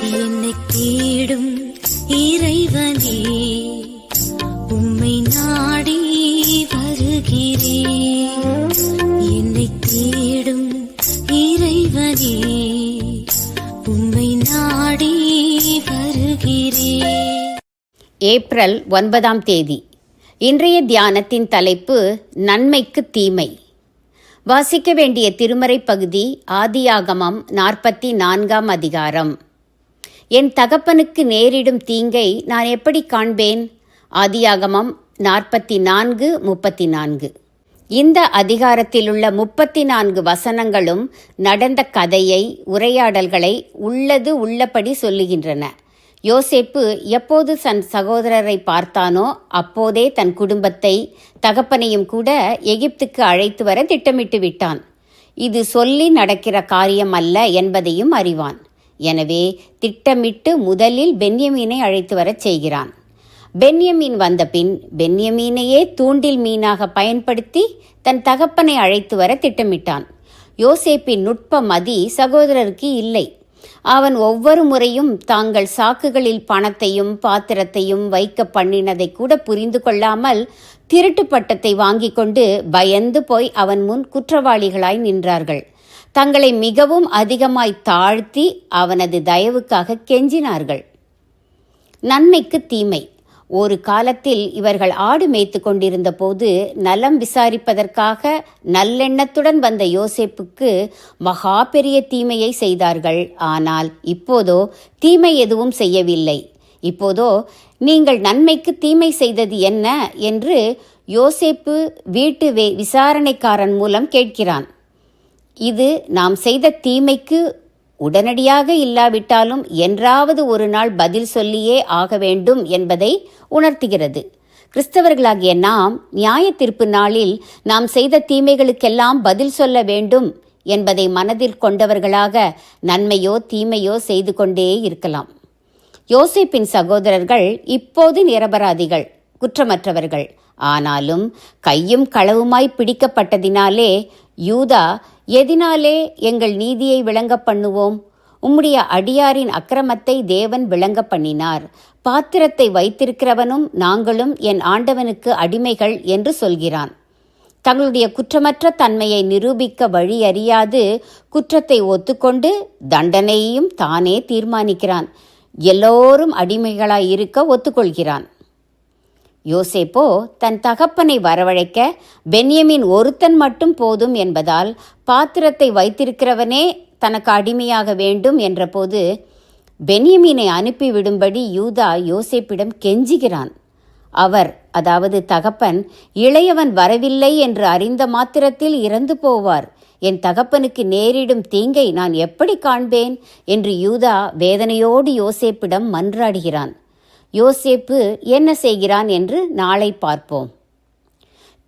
என்னை தேடும் இறைவனே, உம்மை நாடி வருகிறேன். என்னை தேடும் இறைவனே, உம்மை நாடி வருகிறேன். ஏப்ரல் 9 இன்றைய தியானத்தின் தலைப்பு நன்மைக்கு தீமை. வாசிக்க வேண்டிய திருமறை பகுதி ஆதியாகமம் 44 அதிகாரம். என் தகப்பனுக்கு நேரிடும் தீங்கை நான் எப்படி காண்பேன்? ஆதியாகமம் 44:34. இந்த அதிகாரத்திலுள்ள 34 வசனங்களும் நடந்த கதையை, உரையாடல்களை உள்ளது உள்ளபடி சொல்லுகின்றன. யோசேப்பு எப்போது தன் சகோதரரை பார்த்தானோ அப்போதே தன் குடும்பத்தை, தகப்பனையும் கூட எகிப்துக்கு அழைத்து வர திட்டமிட்டு விட்டான். இது சொல்லி நடக்கிற காரியம் அல்ல என்பதையும் அறிவான். எனவே திட்டமிட்டு முதலில் பென்யமீனை அழைத்து வரச் செய்கிறான். பென்யமீன் வந்த பின் பென்யமீனையே தூண்டில் மீனாக பயன்படுத்தி தன் தகப்பனை அழைத்து வர திட்டமிட்டான். யோசேப்பின் நுட்ப மதி சகோதரருக்கு இல்லை. அவன் ஒவ்வொரு முறையும் தாங்கள் சாக்குகளில் பணத்தையும் பாத்திரத்தையும் வைக்க பண்ணினதை கூட புரிந்து கொள்ளாமல் திருட்டு பட்டத்தை வாங்கி கொண்டு பயந்து போய் அவன் முன் குற்றவாளிகளாய் நின்றார்கள். தங்களை மிகவும் அதிகமாய் தாழ்த்தி அவனது தயவுக்காக கெஞ்சினார்கள். நன்மைக்கு தீமை. ஒரு காலத்தில் இவர்கள் ஆடு மேய்த்து கொண்டிருந்த போது நலம் விசாரிப்பதற்காக நல்லெண்ணத்துடன் வந்த யோசேப்புக்கு மகா பெரிய தீமையை செய்தார்கள். ஆனால் இப்போதோ தீமை எதுவும் செய்யவில்லை. இப்போதோ நீங்கள் நன்மைக்கு தீமை செய்தது என்ன என்று யோசேப்பு வீட்டு விசாரணைக்காரன் மூலம் கேட்கிறான். இது நாம் செய்த தீமைக்கு உடனடியாக இல்லாவிட்டாலும் என்றாவது ஒரு நாள் பதில் சொல்லியே ஆக வேண்டும் என்பதை உணர்த்துகிறது. கிறிஸ்தவர்களாகிய நாம் நியாய தீர்ப்பு நாளில் நாம் செய்த தீமைகளுக்கெல்லாம் பதில் சொல்ல வேண்டும் என்பதை மனதில் கொண்டவர்களாக நன்மையோ தீமையோ செய்து கொண்டே இருக்கலாம். யோசேப்பின் சகோதரர்கள் இப்போது நிரபராதிகள், குற்றமற்றவர்கள். ஆனாலும் கையும் களவுமாய் பிடிக்கப்பட்டதினாலே யூதா, எதினாலே எங்கள் நீதியை விளங்க பண்ணுவோம்? உம்முடைய அடியாரின் அக்கிரமத்தை தேவன் விளங்க பண்ணினார். பாத்திரத்தை வைத்திருக்கிறவனும் நாங்களும் என் ஆண்டவனுக்கு அடிமைகள் என்று சொல்கிறான். தங்களுடைய குற்றமற்ற தன்மையை நிரூபிக்க வழி அறியாது குற்றத்தை ஒத்துக்கொண்டு தண்டனையையும் தானே தீர்மானிக்கிறான். எல்லோரும் அடிமைகளாய் இருக்க ஒத்துக்கொள்கிறான். யோசேப்போ தன் தகப்பனை வரவழைக்க பென்யமீன் ஒருத்தன் மட்டும் போதும் என்பதால் பாத்திரத்தை வைத்திருக்கிறவனே தனக்கு அடிமையாக வேண்டும் என்றபோது பென்யமீனை அனுப்பிவிடும்படி யூதா யோசேப்பிடம் கெஞ்சுகிறான். அவர், அதாவது தகப்பன், இளையவன் வரவில்லை என்று அறிந்த மாத்திரத்தில் இறந்து போவார். என் தகப்பனுக்கு நேரிடும் தீங்கை நான் எப்படி காண்பேன் என்று யூதா வேதனையோடு யோசேப்பிடம் மன்றாடுகிறான். யோசேப்பு என்ன செய்கிறான் என்று நாளை பார்ப்போம்.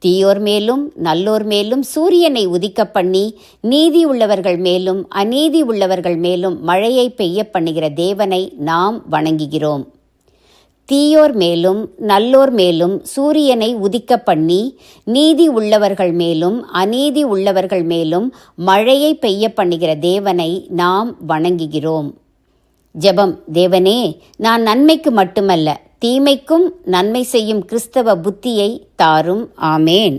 தீயோர் மேலும் நல்லோர் மேலும் சூரியனை உதிக்க பண்ணி நீதி உள்ளவர்கள் மேலும் அநீதி உள்ளவர்கள் மேலும் மழையை பெய்ய பண்ணுகிற தேவனை நாம் வணங்குகிறோம். தீயோர் மேலும் நல்லோர் மேலும் சூரியனை உதிக்க பண்ணி நீதி உள்ளவர்கள் மேலும் அநீதி உள்ளவர்கள் மேலும் மழையை பெய்ய பண்ணுகிற தேவனை நாம் வணங்குகிறோம். ஜெபம். தேவனே, நான் நன்மைக்கு மட்டுமல்ல தீமைக்கும் நன்மை செய்யும் கிறிஸ்தவ புத்தியை தாரும். ஆமேன்.